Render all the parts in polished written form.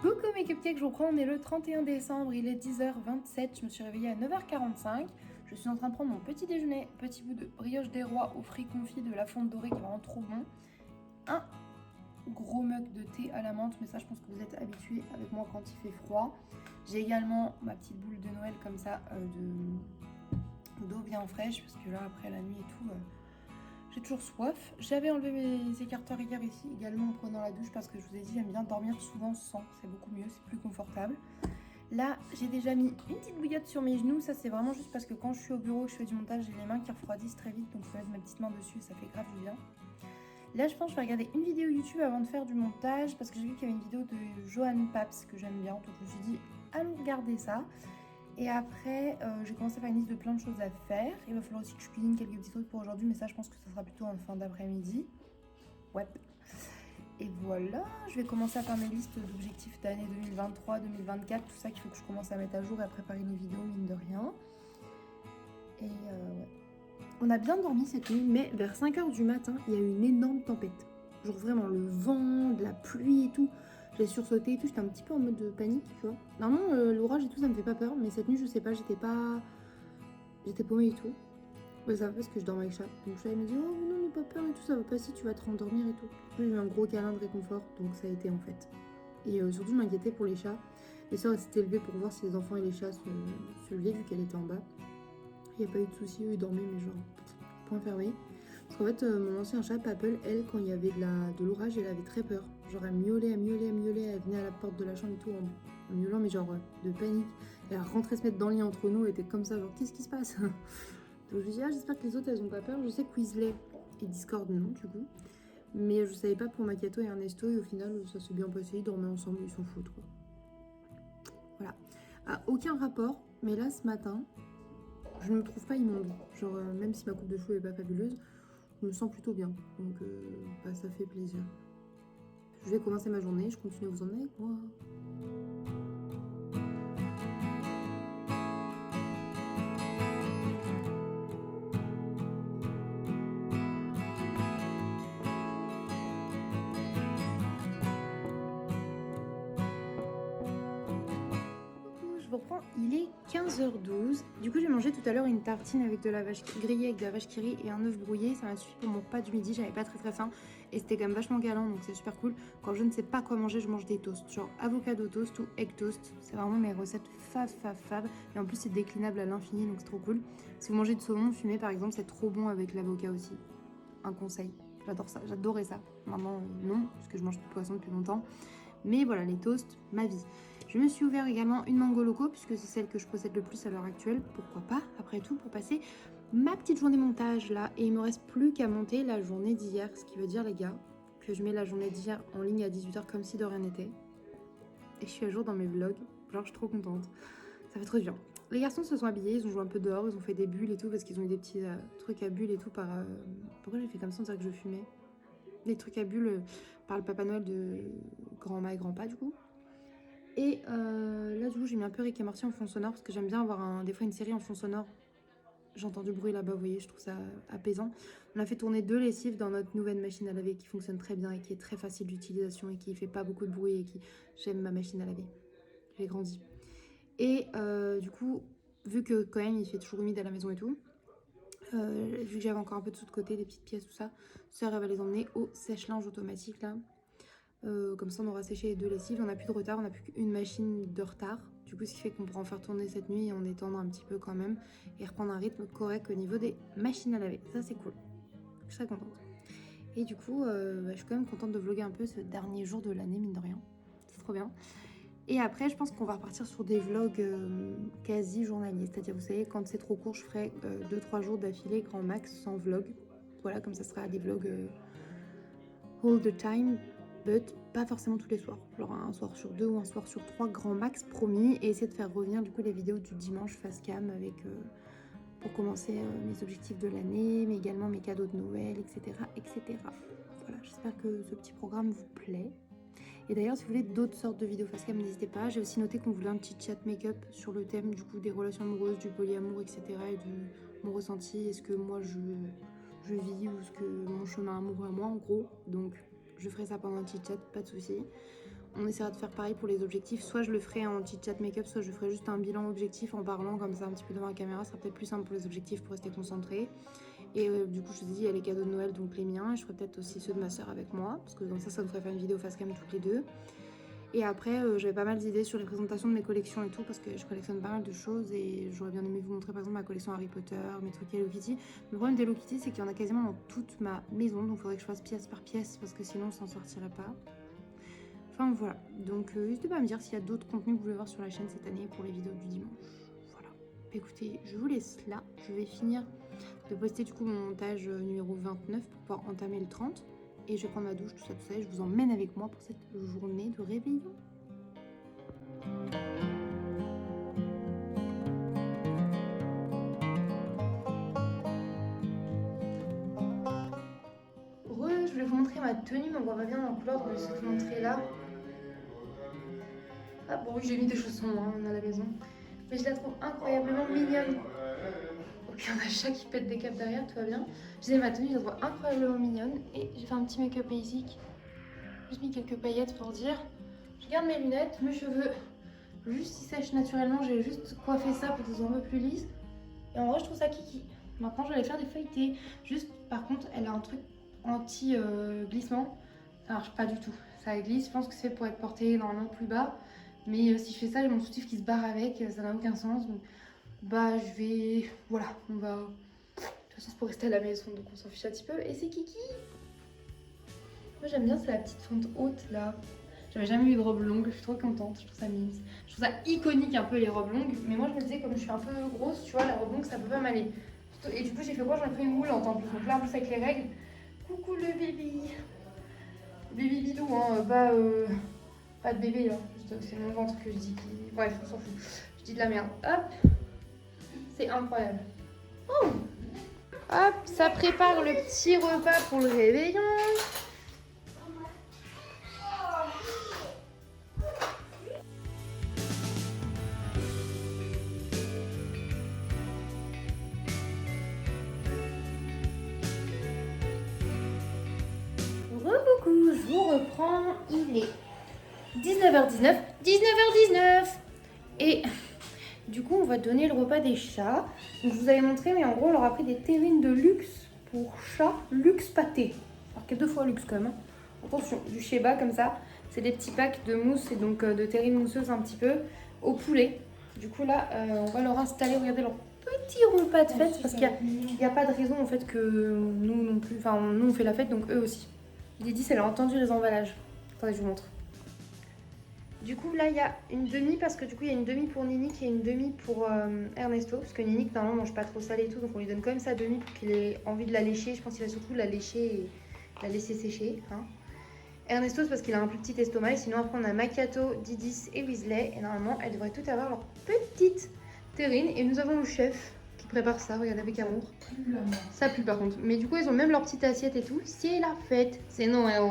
Coucou mes cupcakes, je vous reprends, on est le 31 décembre, il est 10h27, je me suis réveillée à 9h45. Je suis en train de prendre mon petit déjeuner, petit bout de brioche des rois aux fruits confits de la fonte dorée qui est vraiment trop bon. Un gros mug de thé à la menthe, mais ça je pense que vous êtes habitués avec moi quand il fait froid. J'ai également ma petite boule de Noël comme ça, d'eau bien fraîche, parce que là après la nuit et tout... j'ai toujours soif. J'avais enlevé mes écarteurs hier ici également en prenant la douche parce que je vous ai dit j'aime bien dormir souvent sans. C'est beaucoup mieux, c'est plus confortable. Là, j'ai déjà mis une petite bouillotte sur mes genoux. Ça, c'est vraiment juste parce que quand je suis au bureau, que je fais du montage, j'ai les mains qui refroidissent très vite. Donc, je mets ma petite main dessus et ça fait grave du bien. Là, je pense que je vais regarder une vidéo YouTube avant de faire du montage parce que j'ai vu qu'il y avait une vidéo de Johan Paps que j'aime bien. Donc, je me suis dit, allons regarder ça. Et après, j'ai commencé à faire une liste de plein de choses à faire. Il va falloir aussi que je cuisine quelques petits trucs pour aujourd'hui, mais ça, je pense que ça sera plutôt en fin d'après-midi. Ouais. Et voilà, je vais commencer à faire mes listes d'objectifs d'année 2023, 2024, tout ça qu'il faut que je commence à mettre à jour et à préparer une vidéo, mine de rien. Et ouais. On a bien dormi cette nuit, mais vers 5h du matin, il y a eu une énorme tempête. Genre vraiment le vent, de la pluie et tout. J'ai sursauté et tout, j'étais un petit peu en mode de panique, tu vois. Normalement, l'orage et tout, ça me fait pas peur, mais cette nuit, je sais pas, j'étais paumée et tout. Ouais, ça va parce que je dormais avec chat. Donc chat, il m'a dit, oh non, n'aie pas peur et tout, ça va passer, tu vas te rendormir et tout. Du coup, j'ai eu un gros câlin de réconfort, donc ça a été en fait. Et surtout, je m'inquiétais pour les chats. Les sœurs s'étaient levées pour voir si les enfants et les chats se levaient vu qu'elle était en bas. Il n'y a pas eu de soucis, eux ils dormaient, mais genre, point fermé. Parce qu'en fait, mon ancien chat, Papel, elle, quand il y avait de l'orage, elle avait très peur. Genre, elle miaulait, elle miaulait, elle miaulait, elle venait à la porte de la chambre et tout en miaulant, mais genre de panique. Et elle rentrait se mettre dans le lit entre nous, elle était comme ça, genre, qu'est-ce qui se passe? Donc je me dis, ah, j'espère que les autres, elles ont pas peur. Je sais que Weasley et Discord, non, du coup. Mais je savais pas pour Makato et Ernesto, et au final, ça s'est bien passé, ils dormaient ensemble, ils s'en foutent, quoi. Voilà. À aucun rapport, mais là, ce matin, je ne me trouve pas immonde. Genre, même si ma coupe de cheveux est pas fabuleuse, je me sens plutôt bien. Donc, bah, ça fait plaisir. Je vais commencer ma journée, je continue à vous emmener avec moi. Je vous reprends, il est 15h12. Du coup, j'ai mangé tout à l'heure une tartine avec de la vache grillée avec de la vache qui rit et un œuf brouillé. Ça m'a suffi pour mon repas du midi. J'avais pas très faim et c'était quand même vachement galant, donc c'est super cool. Quand je ne sais pas quoi manger, je mange des toasts, genre avocado toast ou egg toast. C'est vraiment mes recettes fab. Et en plus, c'est déclinable à l'infini, donc c'est trop cool. Si vous mangez de saumon fumé, par exemple, c'est trop bon avec l'avocat aussi. Un conseil. J'adore ça, j'adorais ça. Maintenant, non, parce que je mange plus de poisson depuis longtemps. Mais voilà, les toasts, ma vie. Je me suis ouvert également une Mango Loco, puisque c'est celle que je possède le plus à l'heure actuelle. Pourquoi pas, après tout, pour passer ma petite journée montage là. Et il me reste plus qu'à monter la journée d'hier. Ce qui veut dire, les gars, que je mets la journée d'hier en ligne à 18h comme si de rien n'était. Et je suis à jour dans mes vlogs. Genre, je suis trop contente. Ça fait trop du bien. Les garçons se sont habillés, ils ont joué un peu dehors, ils ont fait des bulles et tout, parce qu'ils ont eu des petits trucs à bulles et tout par... Pourquoi j'ai fait comme ça, on dirait que je fumais? Des trucs à bulles par le Papa Noël de grand-ma et grand-pa, du coup. Et là, du coup, j'ai mis un peu Rick et Morty en fond sonore, parce que j'aime bien avoir des fois une série en fond sonore. J'entends du bruit là-bas, vous voyez, je trouve ça apaisant. On a fait tourner 2 lessives dans notre nouvelle machine à laver qui fonctionne très bien et qui est très facile d'utilisation et qui fait pas beaucoup de bruit et qui... J'aime ma machine à laver. J'ai grandi. Et du coup, vu que quand même il fait toujours humide à la maison et tout, vu que j'avais encore un peu de sous de côté, des petites pièces, tout ça, sœur elle va les emmener au sèche-linge automatique là. Comme ça on aura séché les 2 lessives, on n'a plus de retard, on n'a plus qu'une machine de retard. Du coup ce qui fait qu'on pourra en faire tourner cette nuit et en étendre un petit peu quand même et reprendre un rythme correct au niveau des machines à laver. Ça c'est cool, je serais contente. Et du coup je suis quand même contente de vlogger un peu ce dernier jour de l'année, mine de rien. C'est trop bien. Et après, je pense qu'on va repartir sur des vlogs quasi journaliers. C'est-à-dire, vous savez, quand c'est trop court, je ferai 2-3 jours d'affilée, grand max, sans vlog. Voilà, comme ça sera des vlogs all the time, but pas forcément tous les soirs. Genre un soir sur 2 ou un soir sur 3, grand max, promis. Et essayer de faire revenir du coup les vidéos du dimanche face cam avec... pour commencer mes objectifs de l'année, mais également mes cadeaux de Noël, etc. etc. Voilà, j'espère que ce petit programme vous plaît. Et d'ailleurs, si vous voulez d'autres sortes de vidéos facecam, n'hésitez pas. J'ai aussi noté qu'on voulait un petit chat make-up sur le thème du coup des relations amoureuses, du polyamour, etc. et de mon ressenti. Est-ce que moi je vis ou est-ce que mon chemin amoureux à moi en gros. Donc je ferai ça pendant un petit chat, pas de souci. on essaiera de faire pareil pour les objectifs. Soit je le ferai en chit-chat make-up, soit je ferai juste un bilan objectif en parlant comme ça un petit peu devant la caméra. Ça sera peut-être plus simple pour les objectifs pour rester concentré. Et du coup, je vous ai dit, il y a les cadeaux de Noël, donc les miens. Et je ferai peut-être aussi ceux de ma soeur avec moi, parce que comme ça nous ferait faire une vidéo face cam toutes les deux. Et après, j'avais pas mal d'idées sur les présentations de mes collections et tout, parce que je collectionne pas mal de choses et j'aurais bien aimé vous montrer par exemple ma collection Harry Potter, mes trucs Hello Kitty. Le problème d'Hello Kitty, c'est qu'il y en a quasiment dans toute ma maison, donc il faudrait que je fasse pièce par pièce, parce que sinon on s'en sortirait pas. Enfin voilà, donc n'hésitez pas à me dire s'il y a d'autres contenus que vous voulez voir sur la chaîne cette année pour les vidéos du dimanche. Voilà. Écoutez, je vous laisse là, je vais finir de poster du coup mon montage numéro 29 pour pouvoir entamer le 30. Et je vais prendre ma douche, tout ça, et je vous emmène avec moi pour cette journée de réveillon. Je voulais vous montrer ma tenue, mais on voit pas bien dans la couleur de cette montrée-là. Ah bon oui, j'ai mis des chaussons hein, à la maison. Mais je la trouve incroyablement mignonne. Ok, on a un chat qui pète des câbles derrière, tout va bien. Je disais ma tenue, je la trouve incroyablement mignonne. Et j'ai fait un petit make-up basic. Juste mis quelques paillettes pour dire. Je garde mes lunettes, mes cheveux juste ils sèchent naturellement. J'ai juste coiffé ça pour qu'ils soient un peu plus lisses. Et en vrai, je trouve ça kiki. Maintenant, je vais aller faire des feuilletés. Juste, par contre, elle a un truc anti-glissement. Ça marche pas du tout. Ça glisse, je pense que c'est fait pour être porté normalement plus bas. Mais si je fais ça, j'ai mon soutif qui se barre avec. Ça n'a aucun sens. Donc, bah, je vais... Voilà, on va... De toute façon, c'est pour rester à la maison, donc on s'en fiche un petit peu. Et c'est kiki. Moi, j'aime bien, c'est la petite fonte haute, là. J'avais jamais eu de robe longue, je suis trop contente, je trouve ça mime. Je trouve ça iconique un peu les robes longues, mais moi je me disais comme je suis un peu grosse, tu vois, la robe longue ça peut pas m'aller. Et du coup j'ai fait quoi? J'en ai pris une moulante en plus, donc là en plus avec les règles. Coucou le bébé. Bébé bidou, hein, pas de bébé là, c'est mon ventre que je dis. Bref, on s'en fout, je dis de la merde. Hop, c'est incroyable. Oh. Hop, ça prépare le petit repas pour le réveillon. Coucou, je vous reprends, il est 19h19, 19h19 et du coup on va donner le repas des chats. Donc, je vous avais montré, mais en gros on leur a pris des terrines de luxe pour chats, luxe pâté. Alors qu'il y a 2 fois luxe quand même, hein. Attention, du Sheba comme ça, c'est des petits packs de mousse et donc de terrines mousseuses un petit peu au poulet. Du coup là on va leur installer, regardez leur petit repas de fête parce qu'il n'y a pas de raison en fait que nous non plus, enfin nous on fait la fête donc eux aussi. Didi, elle a entendu les emballages. Attendez, je vous montre. Du coup, là, il y a une demi, parce que du coup, il y a une demi pour Ninique et une demi pour Ernesto. Parce que Ninique, normalement, mange pas trop salé et tout. Donc, on lui donne quand même sa demi pour qu'il ait envie de la lécher. Je pense qu'il va surtout la lécher et la laisser sécher. Hein. Ernesto, c'est parce qu'il a un plus petit estomac. Et sinon, après, on a Macchiato, Didis et Weasley. Et normalement, elles devraient toutes avoir leur petite terrine. Et nous avons le chef qui prépare ça. Regardez avec amour. Ça pue par contre. Mais du coup, ils ont même leur petite assiette et tout. C'est la fête. C'est Noël.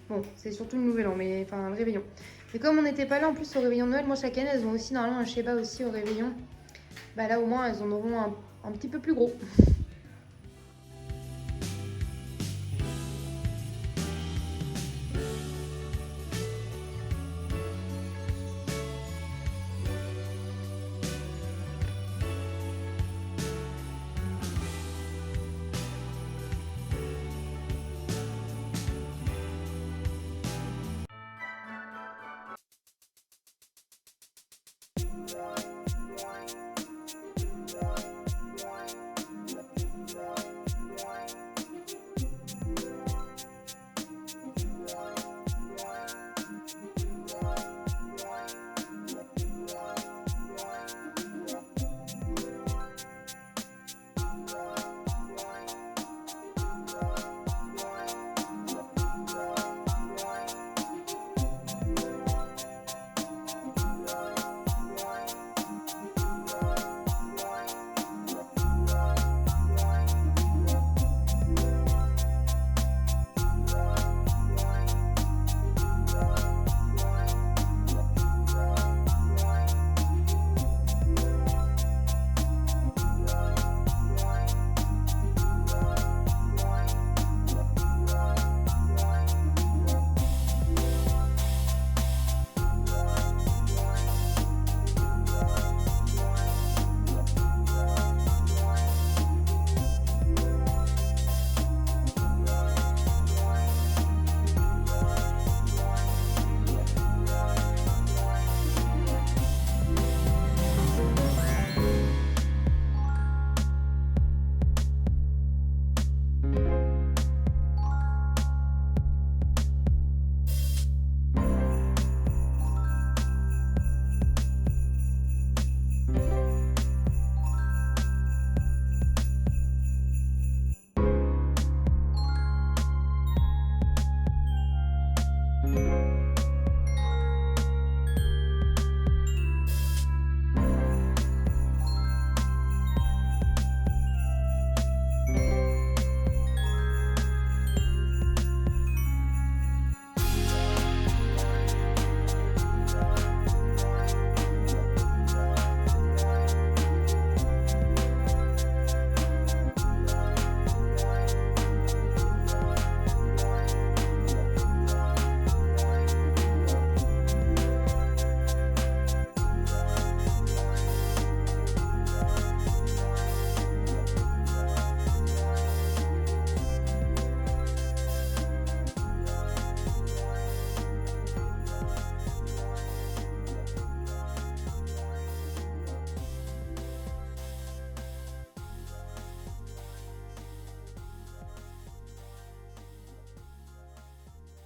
Bon, c'est surtout le nouvel an, mais enfin le réveillon. Mais comme on n'était pas là en plus au réveillon de Noël, moi chaque année, elles ont aussi normalement un Sheba aussi au réveillon. Bah là au moins, elles en auront un petit peu plus gros.